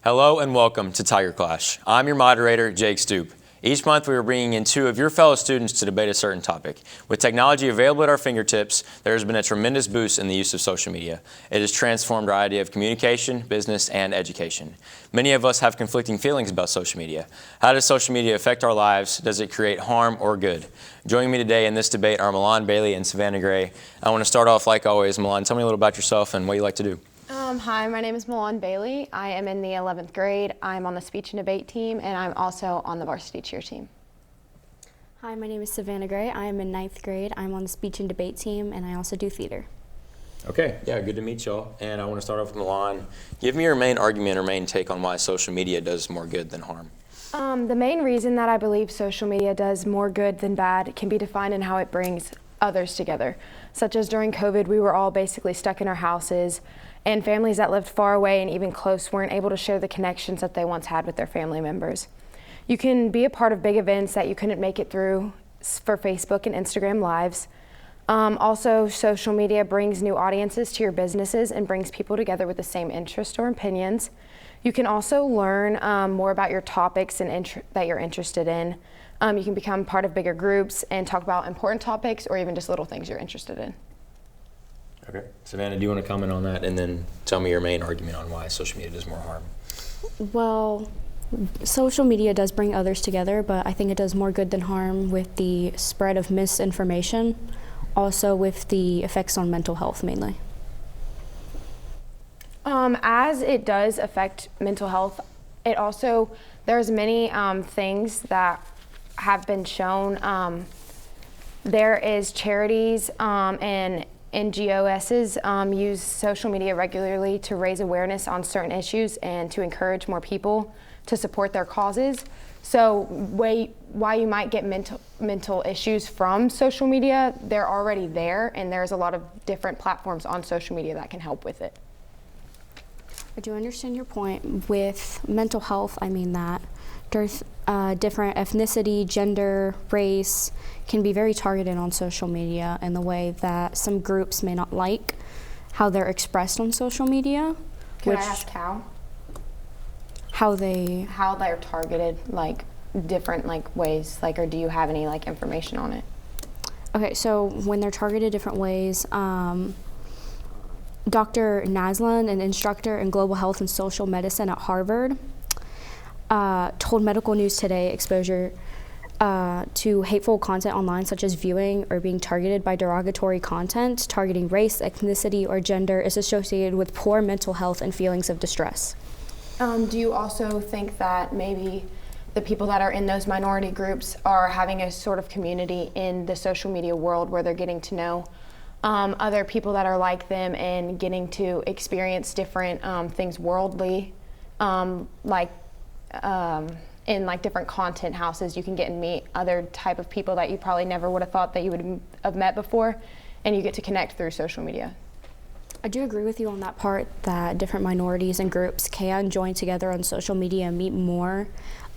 Hello and welcome to TigerClash. I'm your moderator, Jake Stoop. Each month we are bringing in two of your fellow students to debate a certain topic. With technology available at our fingertips, there has been a tremendous boost in the use of social media. It has transformed our idea of communication, business, and education. Many of us have conflicting feelings about social media. How does social media affect our lives? Does it create harm or good? Joining me today in this debate are Milan Bailey and Savannah Gray. I want to start off like always. Milan, tell me a little about yourself and what you like to do. Hi, my name is Milan Bailey. I am in the 11th grade. I'm on the speech and debate team, and I'm also on the varsity cheer team. Hi, my name is Savannah Gray. I am in 9th grade. I'm on the speech and debate team, and I also do theater. Okay, yeah, good to meet y'all. And I want to start off with Milan. Give me your main argument or main take on why social media does more good than harm. The main reason that I believe social media does more good than bad can be defined in how it brings others together. Such as during COVID, we were all basically stuck in our houses, and families that lived far away and even close weren't able to share the connections that they once had with their family members. You can be a part of big events that you couldn't make it through for Facebook and Instagram Lives. Also, social media brings new audiences to your businesses and brings people together with the same interests or opinions. You can also learn more about your topics that you're interested in. You can become part of bigger groups and talk about important topics or even just little things you're interested in. Okay. Savannah, do you want to comment on that and then tell me your main argument on why social media does more harm? Well, social media does bring others together, but I think it does more good than harm with the spread of misinformation, also with the effects on mental health mainly. As it does affect mental health, it also, there's many things that have been shown. There is charities and NGOs use social media regularly to raise awareness on certain issues and to encourage more people to support their causes. So why you might get mental issues from social media, they're already there, and there's a lot of different platforms on social media that can help with it. I do understand your point. With mental health, I mean that there's different ethnicity, gender, race can be very targeted on social media in the way that some groups may not like how they're expressed on social media. Can I ask how? How they're targeted, like different ways, or do you have any information on it? Okay, so when they're targeted different ways, Dr. Naslan, an instructor in global health and social medicine at Harvard, told Medical News Today exposure to hateful content online, such as viewing or being targeted by derogatory content targeting race, ethnicity, or gender, is associated with poor mental health and feelings of distress. Do you also think that maybe the people that are in those minority groups are having a sort of community in the social media world where they're getting to know other people that are like them and getting to experience different things worldly, in different content houses, you can get and meet other type of people that you probably never would have thought that you would have met before, and you get to connect through social media. I do agree with you on that part, that different minorities and groups can join together on social media and meet more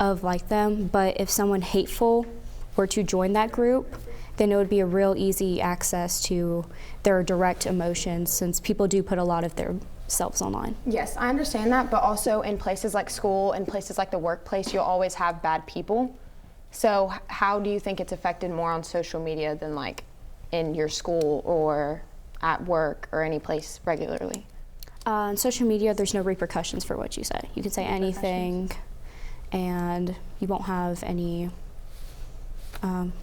of them, but if someone hateful were to join that group, then it would be a real easy access to their direct emotions, since people do put a lot of their selves online. Yes, I understand that, but also in places like school and places like the workplace, you'll always have bad people. So how do you think it's affected more on social media than in your school or at work or any place regularly? On social media, there's no repercussions for what you say. You can say anything and you won't have any,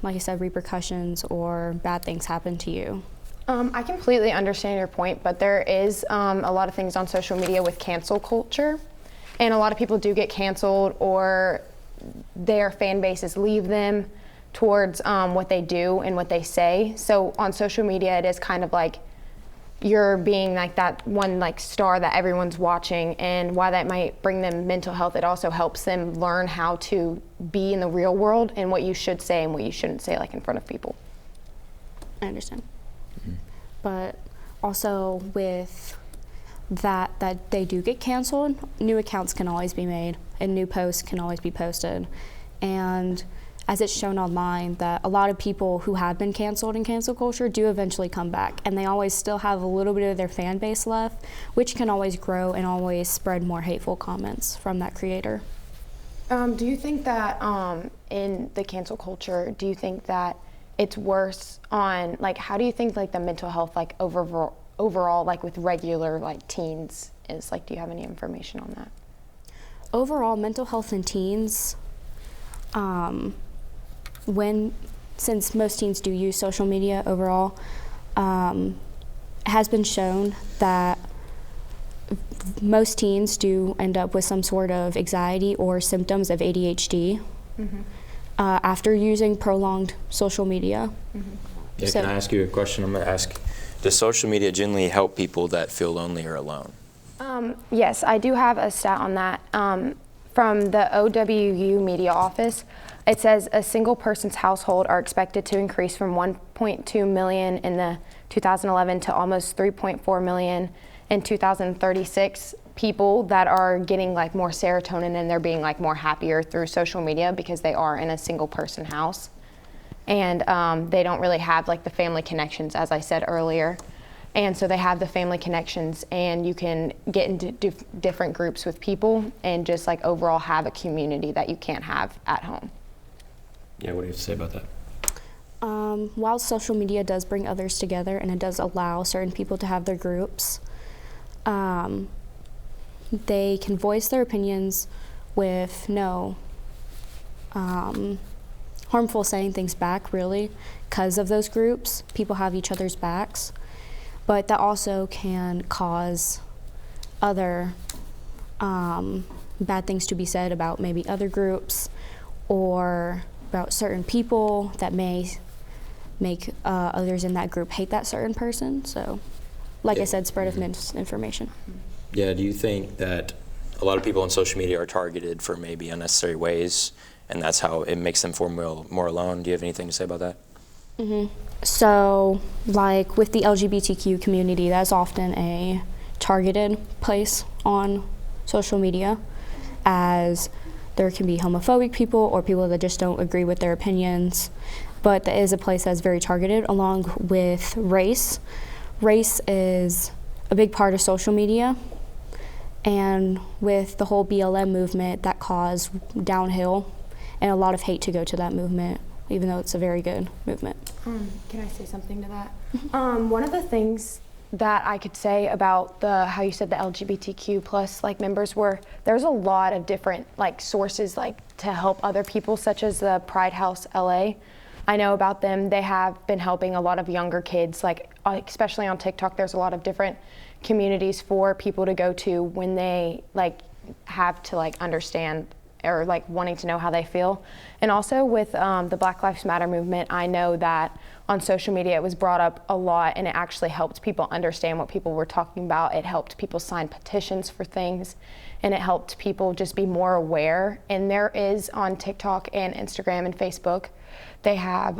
like I said, repercussions or bad things happen to you. I completely understand your point, but there is a lot of things on social media with cancel culture, and a lot of people do get canceled or their fan bases leave them towards what they do and what they say. So on social media, it is kind of like you're being that one star that everyone's watching, and while that might bring them mental health, it also helps them learn how to be in the real world and what you should say and what you shouldn't say in front of people. I understand. But also with that they do get canceled, new accounts can always be made and new posts can always be posted. And as it's shown online, that a lot of people who have been canceled in cancel culture do eventually come back, and they always still have a little bit of their fan base left, which can always grow and always spread more hateful comments from that creator. Do you think that in the cancel culture, do you think that it's worse on, like, how do you think like the mental health, like overall, like with regular like teens is like, do you have any information on that? Overall, mental health in teens, since most teens do use social media overall, it has been shown that most teens do end up with some sort of anxiety or symptoms of ADHD after using prolonged social media. Yeah, can I ask you a question? I'm going to ask, does social media generally help people that feel lonely or alone? Yes, I do have a stat on that. From the OWU Media Office, it says a single person's household are expected to increase from 1.2 million in the 2011 to almost 3.4 million in 2036 people that are getting like more serotonin and they're being like more happier through social media because they are in a single person house. And they don't really have like the family connections, as I said earlier. And so they have the family connections, and you can get into different groups with people and just like overall have a community that you can't have at home. Yeah, what do you have to say about that? While social media does bring others together and it does allow certain people to have their groups, they can voice their opinions with no harmful saying things back, really, because of those groups. People have each other's backs. But that also can cause other bad things to be said about maybe other groups or about certain people that may make others in that group hate that certain person. So, like I said, spread of misinformation. Yeah, do you think that a lot of people on social media are targeted for maybe unnecessary ways, and that's how it makes them feel more alone? Do you have anything to say about that? So, like with the LGBTQ community, that's often a targeted place on social media, as there can be homophobic people or people that just don't agree with their opinions. But that is a place that's very targeted, along with race. Race is a big part of social media, and with the whole BLM movement, that caused downhill and a lot of hate to go to that movement, even though it's a very good movement. Can I say something to that? One of the things that I could say about how you said the LGBTQ plus like members were, there's a lot of different like sources like to help other people, such as the Pride House LA. I know about them. They have been helping a lot of younger kids, like especially on TikTok. There's a lot of different communities for people to go to when they like have to like understand or like wanting to know how they feel. And also with the Black Lives Matter movement, I know that on social media it was brought up a lot, and it actually helped people understand what people were talking about. It helped people sign petitions for things, and it helped people just be more aware. And there is on TikTok and Instagram and Facebook, they have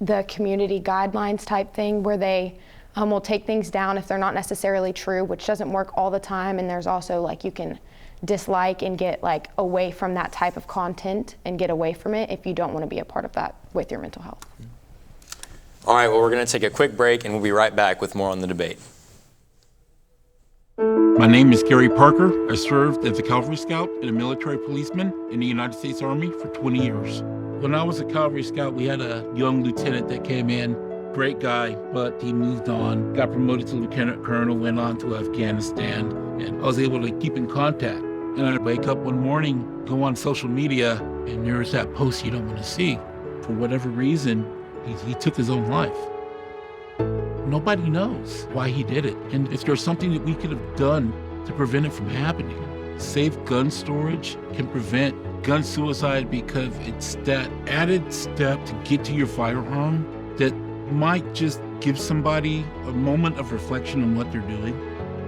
the community guidelines type thing where they will take things down if they're not necessarily true, which doesn't work all the time. And there's also like you can dislike and get like away from that type of content and get away from it if you don't want to be a part of that with your mental health. All right, well, we're going to take a quick break, and we'll be right back with more on the debate. My name is Gary Parker. I served as a Cavalry Scout and a military policeman in the United States Army for 20 years. When I was a Cavalry Scout, we had a young lieutenant that came in, great guy, but he moved on, got promoted to lieutenant colonel, went on to Afghanistan, and I was able to keep in contact. And I'd wake up one morning, go on social media, and there's that post you don't want to see. For whatever reason, he took his own life. Nobody knows why he did it. And if there's something that we could have done to prevent it from happening, safe gun storage can prevent gun suicide, because it's that added step to get to your firearm that might just give somebody a moment of reflection on what they're doing.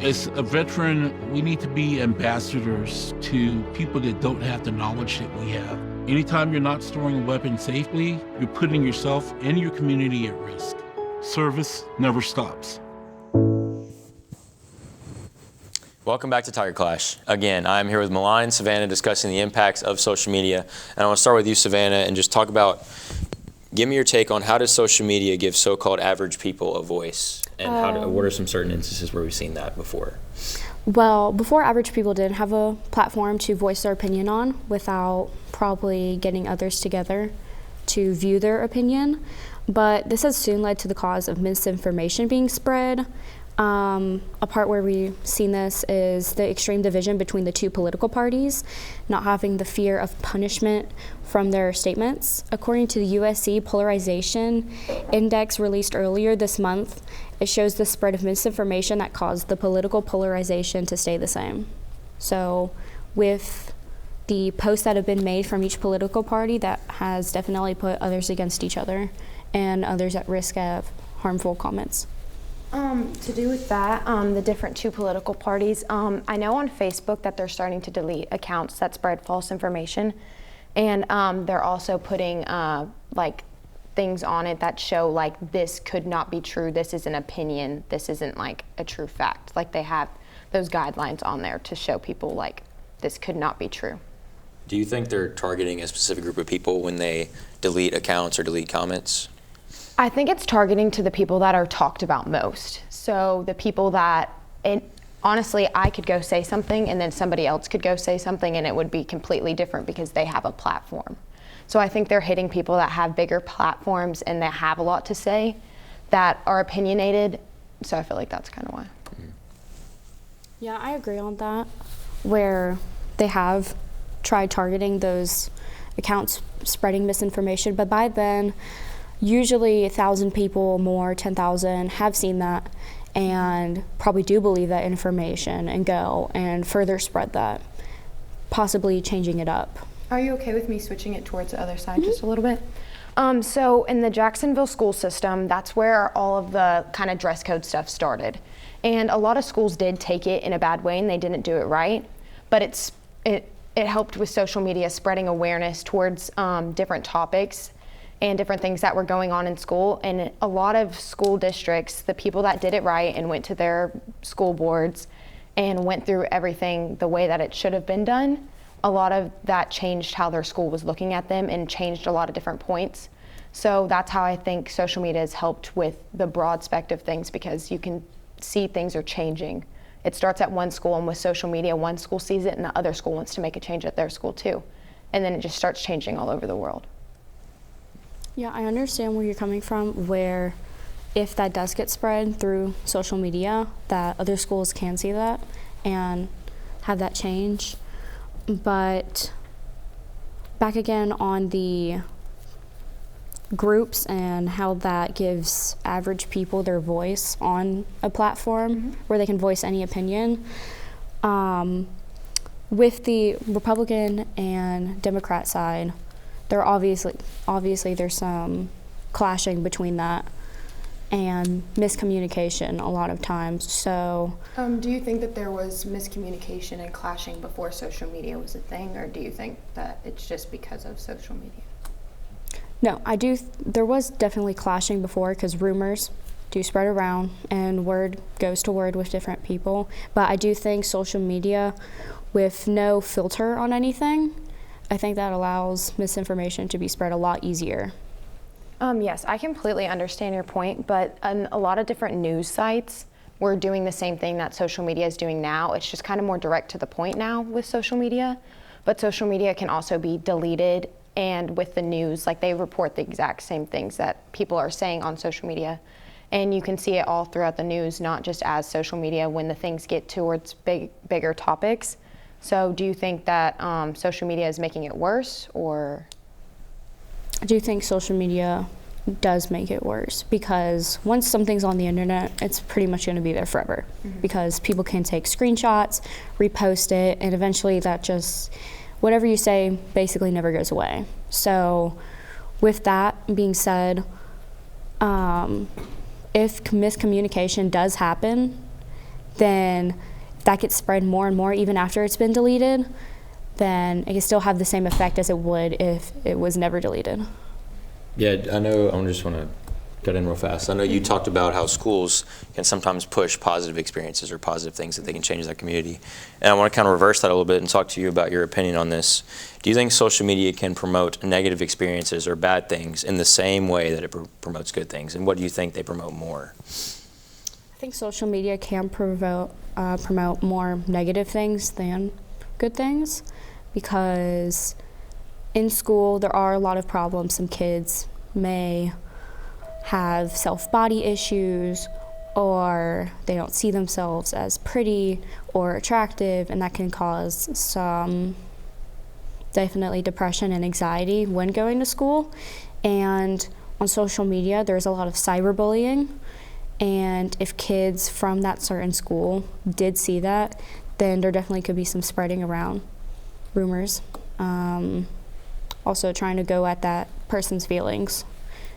As a veteran, we need to be ambassadors to people that don't have the knowledge that we have. Anytime you're not storing a weapon safely, you're putting yourself and your community at risk. Service never stops. Well, Welcome back to TigerClash. Again, I'm here with Milan and Savannah discussing the impacts of social media. And I want to start with you, Savannah, and just talk about, give me your take on how does social media give so-called average people a voice? And what are some certain instances where we've seen that before? Well, before, average people didn't have a platform to voice their opinion on without probably getting others together to view their opinion. But this has soon led to the cause of misinformation being spread. A part where we've seen this is the extreme division between the two political parties, not having the fear of punishment from their statements. According to the USC Polarization Index released earlier this month, it shows the spread of misinformation that caused the political polarization to stay the same. So with the posts that have been made from each political party, that has definitely put others against each other and others at risk of harmful comments. To do with that, the different two political parties, I know on Facebook that they're starting to delete accounts that spread false information, and they're also putting like things on it that show like this could not be true, this is an opinion, this isn't like a true fact. Like they have those guidelines on there to show people like this could not be true. Do you think they're targeting a specific group of people when they delete accounts or delete comments? I think it's targeting to the people that are talked about most. So the people that, honestly, I could go say something and then somebody else could go say something and it would be completely different because they have a platform. So I think they're hitting people that have bigger platforms and that have a lot to say, that are opinionated. So I feel like that's kind of why. Yeah, I agree on that, where they have tried targeting those accounts spreading misinformation, but by then, usually 1,000 people more, 10,000 have seen that and probably do believe that information and go and further spread that, possibly changing it up. Are you okay with me switching it towards the other side just a little bit? So in the Jacksonville school system, that's where all of the kind of dress code stuff started. And a lot of schools did take it in a bad way and they didn't do it right, but it helped with social media spreading awareness towards different topics and different things that were going on in school. And a lot of school districts, the people that did it right and went to their school boards and went through everything the way that it should have been done, a lot of that changed how their school was looking at them and changed a lot of different points. So that's how I think social media has helped with the broad spectrum of things, because you can see things are changing. It starts at one school, and with social media, one school sees it and the other school wants to make a change at their school too. And then it just starts changing all over the world. Yeah, I understand where you're coming from, where if that does get spread through social media, that other schools can see that and have that change. But back again on the groups and how that gives average people their voice on a platform where they can voice any opinion. With the Republican and Democrat side, there obviously there's some clashing between that and miscommunication a lot of times. So do you think that there was miscommunication and clashing before social media was a thing, or do you think that it's just because of social media? No, there was definitely clashing before, because rumors do spread around and word goes to word with different people. But I do think social media, with no filter on anything, I think that allows misinformation to be spread a lot easier. Yes, I completely understand your point, but a lot of different news sites were doing the same thing that social media is doing now. It's just kind of more direct to the point now with social media, but social media can also be deleted, and with the news, like they report the exact same things that people are saying on social media, and you can see it all throughout the news, not just as social media when the things get towards bigger topics. So do you think that social media is making it worse, or? I do think social media does make it worse, because once something's on the internet, it's pretty much going to be there forever, because people can take screenshots, repost it, and eventually that just, whatever you say basically never goes away. So with that being said, if miscommunication does happen, then that gets spread more and more even after it's been deleted, then it can still have the same effect as it would if it was never deleted. Yeah, I know. I just want to Got in real fast. I know you talked about how schools can sometimes push positive experiences or positive things that they can change that community. And I want to kind of reverse that a little bit and talk to you about your opinion on this. Do you think social media can promote negative experiences or bad things in the same way that it promotes good things? And what do you think they promote more? I think social media can promote more negative things than good things, because in school there are a lot of problems. Some kids may have self-body issues, or they don't see themselves as pretty or attractive, and that can cause some definitely depression and anxiety when going to school. And on social media there's a lot of cyberbullying, and if kids from that certain school did see that, then there definitely could be some spreading around rumors. Also trying to go at that person's feelings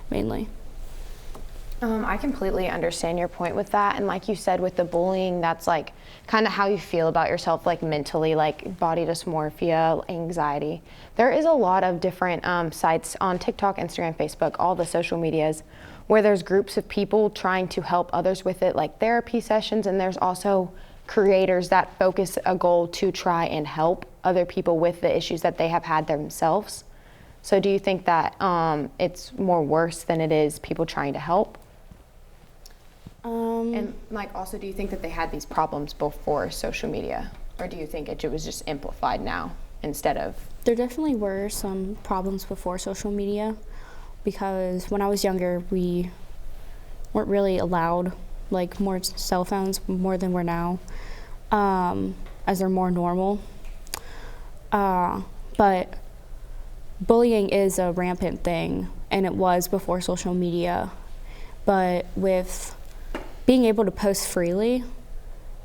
mainly. I completely understand your point with that, and like you said with the bullying, that's like kind of how you feel about yourself, like mentally, like body dysmorphia, anxiety. There is a lot of different sites on TikTok, Instagram, Facebook, all the social medias, where there's groups of people trying to help others with it, like therapy sessions, and there's also creators that focus a goal to try and help other people with the issues that they have had themselves. So do you think that it's more worse than it is people trying to help? And like, also, do you think that they had these problems before social media, or do you think it was just amplified now instead of? There definitely were some problems before social media, because when I was younger we weren't really allowed like more cell phones more than we're now, as they're more normal. But bullying is a rampant thing, and it was before social media. But with being able to post freely,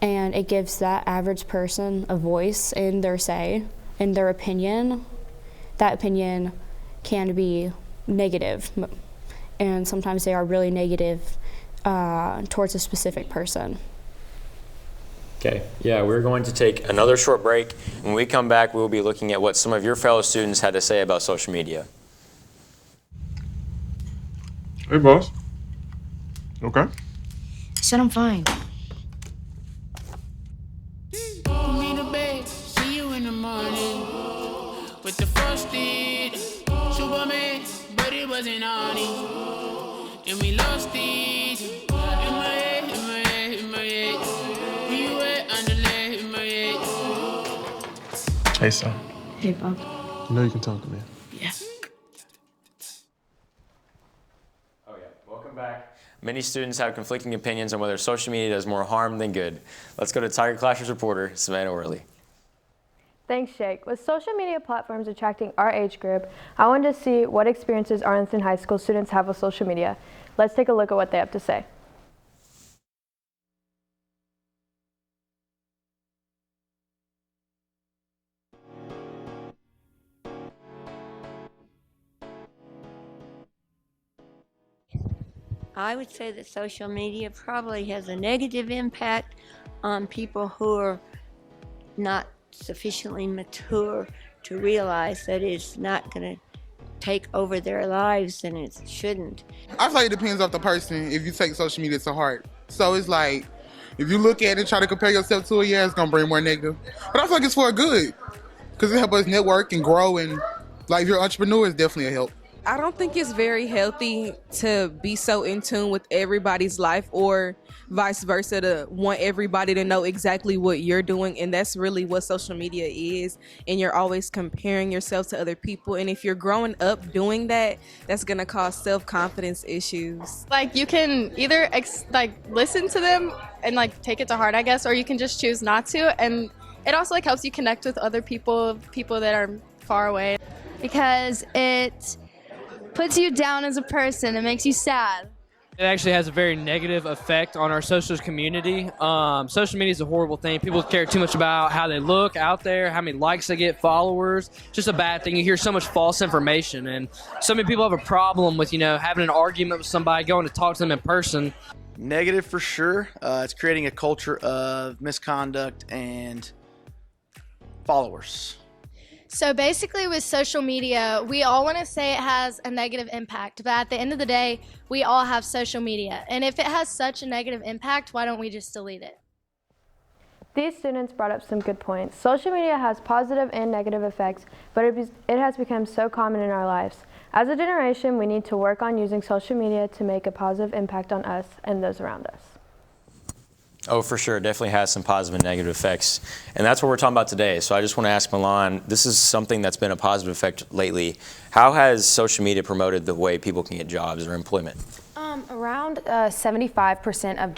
and it gives that average person a voice in their say, in their opinion, that opinion can be negative, and sometimes they are really negative towards a specific person. Okay, yeah, we're going to take another short break. When we come back, we'll be looking at what some of your fellow students had to say about social media. Hey, boss. Okay. Said I'm fine. Me the bed, see you in the morning with the frosted Superman, but it wasn't on it, and we lost it. In my head, in my head, in my head. Where you at? Underlay in my head. Hey, son. Hey, Bob. You know you can talk to me. Yeah. Oh yeah, welcome back. Many students have conflicting opinions on whether social media does more harm than good. Let's go to TigerClash's reporter, Savannah Worley. Thanks, Jake. With social media platforms attracting our age group, I wanted to see what experiences Arlington High School students have with social media. Let's take a look at what they have to say. I would say that social media probably has a negative impact on people who are not sufficiently mature to realize that it's not going to take over their lives, and it shouldn't. I feel like it depends on the person if you take social media to heart. So it's like, if you look at it and try to compare yourself to it, yeah, it's going to bring more negative. But I feel like it's for good, because it helps us network and grow, and like if you're an entrepreneur, it's definitely a help. I don't think it's very healthy to be so in tune with everybody's life, or vice versa, to want everybody to know exactly what you're doing. And that's really what social media is. And you're always comparing yourself to other people. And if you're growing up doing that, that's going to cause self-confidence issues. Like, you can either listen to them and like take it to heart, I guess, or you can just choose not to. And it also like helps you connect with other people that are far away. Because it puts you down as a person. It makes you sad. It actually has a very negative effect on our social community. Social media is a horrible thing. People care too much about how they look out there, how many likes they get, followers. Just a bad thing. You hear so much false information, and so many people have a problem with, having an argument with somebody, going to talk to them in person. Negative for sure. It's creating a culture of misconduct and followers. So basically with social media, we all want to say it has a negative impact, but at the end of the day, we all have social media. And if it has such a negative impact, why don't we just delete it? These students brought up some good points. Social media has positive and negative effects, but it has become so common in our lives. As a generation, we need to work on using social media to make a positive impact on us and those around us. Oh, for sure. It definitely has some positive and negative effects. And that's what we're talking about today. So I just want to ask Milan, this is something that's been a positive effect lately. How has social media promoted the way people can get jobs or employment? Around 75% of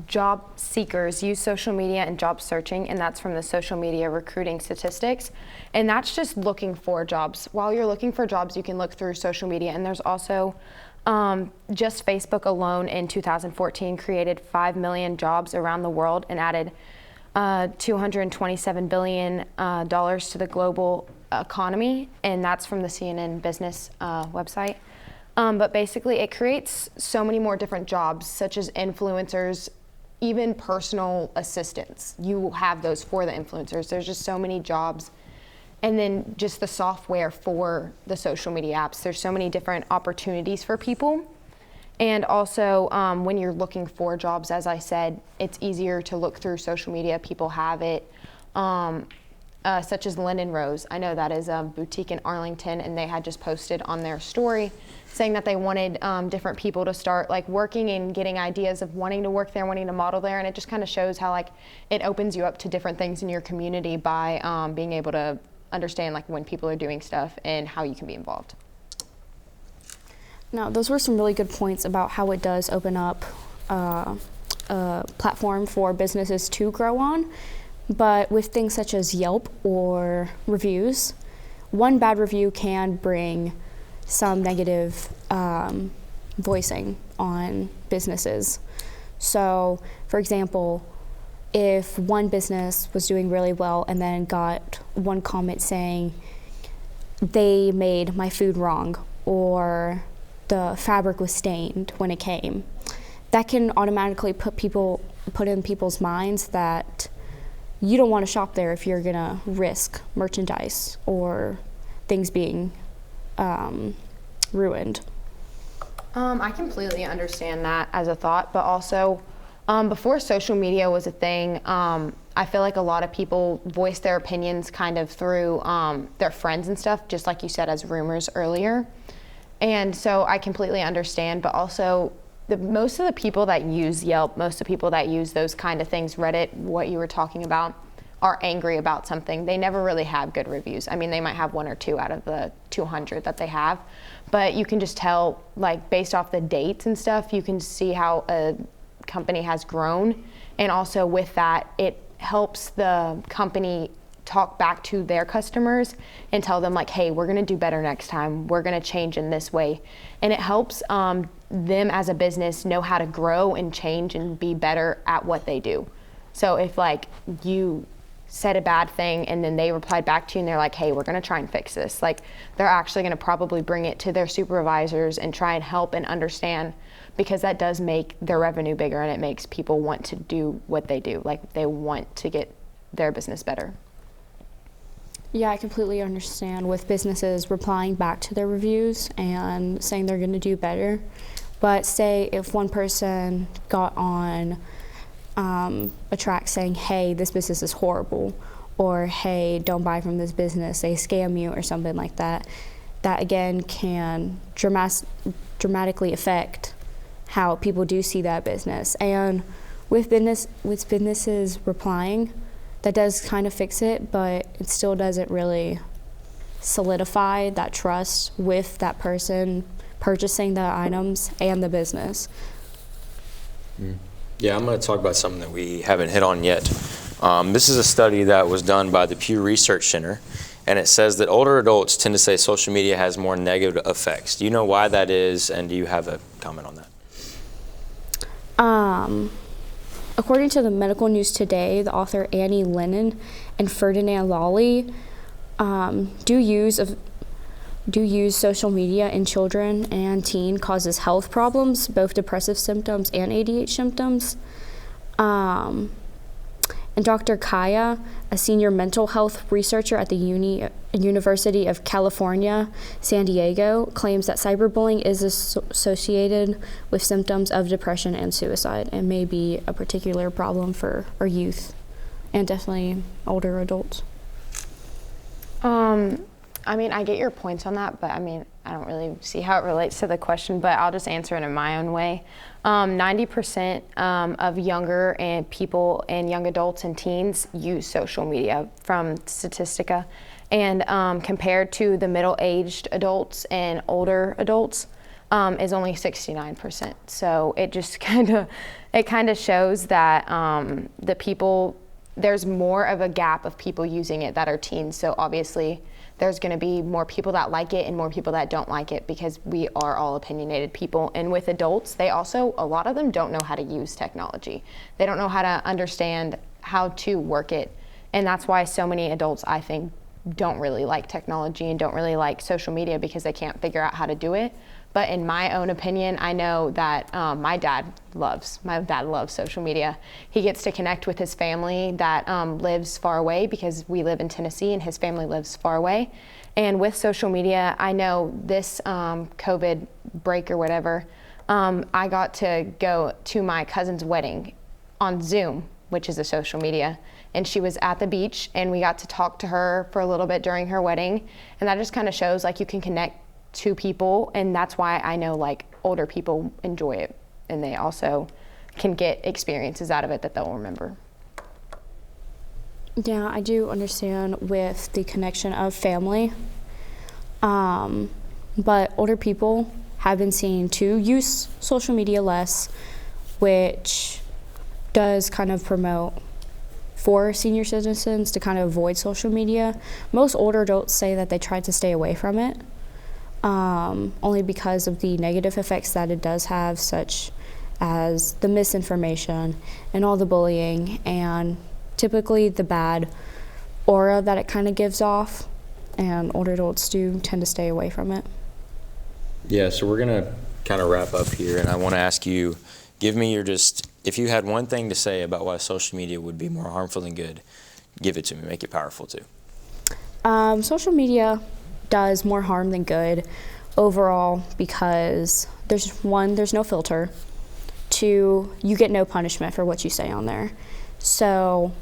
job seekers use social media and job searching, and that's from the social media recruiting statistics. And that's just looking for jobs. While you're looking for jobs, you can look through social media, and there's also just Facebook alone in 2014 created 5 million jobs around the world and added $227 billion to the global economy, and that's from the CNN business website. But basically it creates so many more different jobs, such as influencers, even personal assistants. You have those for the influencers. There's just so many jobs. And then just the software for the social media apps. There's so many different opportunities for people. And also when you're looking for jobs, as I said, it's easier to look through social media. People have it, such as Linen Rose. I know that is a boutique in Arlington, and they had just posted on their story saying that they wanted different people to start like working and getting ideas of wanting to work there, wanting to model there. And it just kind of shows how like it opens you up to different things in your community by being able to understand like when people are doing stuff and how you can be involved. Now, those were some really good points about how it does open up a platform for businesses to grow on. But with things such as Yelp or reviews, one bad review can bring some negative voicing on businesses. So, for example, if one business was doing really well and then got one comment saying, they made my food wrong, or the fabric was stained when it came, that can automatically put in people's minds that you don't want to shop there if you're gonna risk merchandise or things being ruined. I completely understand that as a thought, but also before social media was a thing, I feel like a lot of people voice their opinions kind of through their friends and stuff, just like you said, as rumors earlier. And so I completely understand, but also most of the people that use Yelp, most of the people that use those kind of things, Reddit, what you were talking about, are angry about something. They never really have good reviews. I mean, they might have 1 or 2 out of the 200 that they have, but you can just tell, like, based off the dates and stuff, you can see how a company has grown. And also with that, it helps the company talk back to their customers and tell them like, hey, we're gonna do better next time. We're gonna change in this way. And it helps them as a business know how to grow and change and be better at what they do. So if like you said a bad thing and then they replied back to you and they're like, hey, we're gonna try and fix this, like they're actually gonna probably bring it to their supervisors and try and help and understand, because that does make their revenue bigger and it makes people want to do what they do. Like they want to get their business better. Yeah, I completely understand with businesses replying back to their reviews and saying they're going to do better. But say if one person got on a track saying, hey, this business is horrible, or hey, don't buy from this business, they scam you or something like that, that again can dramatically affect how people do see that business. And with businesses replying, that does kind of fix it, but it still doesn't really solidify that trust with that person purchasing the items and the business. Yeah, I'm going to talk about something that we haven't hit on yet. This is a study that was done by the Pew Research Center, and it says that older adults tend to say social media has more negative effects. Do you know why that is, and do you have a comment on that? According to the Medical News Today, the author Annie Lennon and Ferdinand Lawley do use social media in children and teen causes health problems, both depressive symptoms and ADHD symptoms. And Dr. Kaya, a senior mental health researcher at the University of California, San Diego, claims that cyberbullying is associated with symptoms of depression and suicide and may be a particular problem for our youth and definitely older adults. I mean, I get your points on that, but I mean, I don't really see how it relates to the question, but I'll just answer it in my own way. 90% of younger and people and young adults and teens use social media from Statistica. And compared to the middle-aged adults and older adults is only 69%. So it just kind of shows that the people, there's more of a gap of people using it that are teens. So obviously there's going to be more people that like it and more people that don't like it because we are all opinionated people. And with adults, they also, a lot of them don't know how to use technology. They don't know how to understand how to work it. And that's why so many adults, I think, don't really like technology and don't really like social media because they can't figure out how to do it. But in my own opinion, I know that my dad loves social media. He gets to connect with his family that lives far away because we live in Tennessee and his family lives far away. And with social media, I know this COVID break or whatever, I got to go to my cousin's wedding on Zoom, which is a social media. And she was at the beach and we got to talk to her for a little bit during her wedding. And that just kind of shows like you can connect to people, and that's why I know like older people enjoy it and they also can get experiences out of it that they'll remember. Yeah, I do understand with the connection of family, but older people have been seen to use social media less, which does kind of promote for senior citizens to kind of avoid social media. Most older adults say that they try to stay away from it. Only because of the negative effects that it does have, such as the misinformation and all the bullying and typically the bad aura that it kind of gives off, and older adults do tend to stay away from it. Yeah, so we're going to kind of wrap up here, and I want to ask you, give me your if you had one thing to say about why social media would be more harmful than good, give it to me, make it powerful too. Social media does more harm than good overall because there's no filter. 2, you get no punishment for what you say on there. So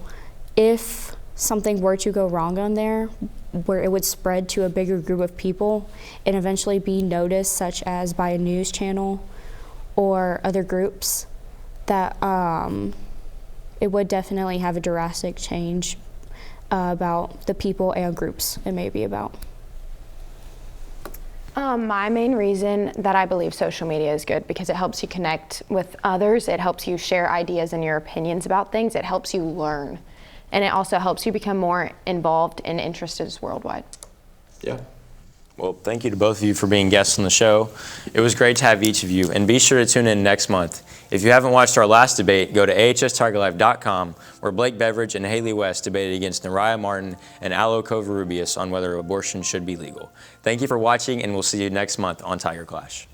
if something were to go wrong on there, where it would spread to a bigger group of people and eventually be noticed, such as by a news channel or other groups, that it would definitely have a drastic change about the people and groups it may be about. My main reason that I believe social media is good because it helps you connect with others, it helps you share ideas and your opinions about things, it helps you learn, and it also helps you become more involved and interested worldwide. Yeah. Well, thank you to both of you for being guests on the show. It was great to have each of you, and be sure to tune in next month. If you haven't watched our last debate, go to ahstigerlife.com, where Blake Beveridge and Haley West debated against Nariah Martin and Alo Covarrubias on whether abortion should be legal. Thank you for watching, and we'll see you next month on Tiger Clash.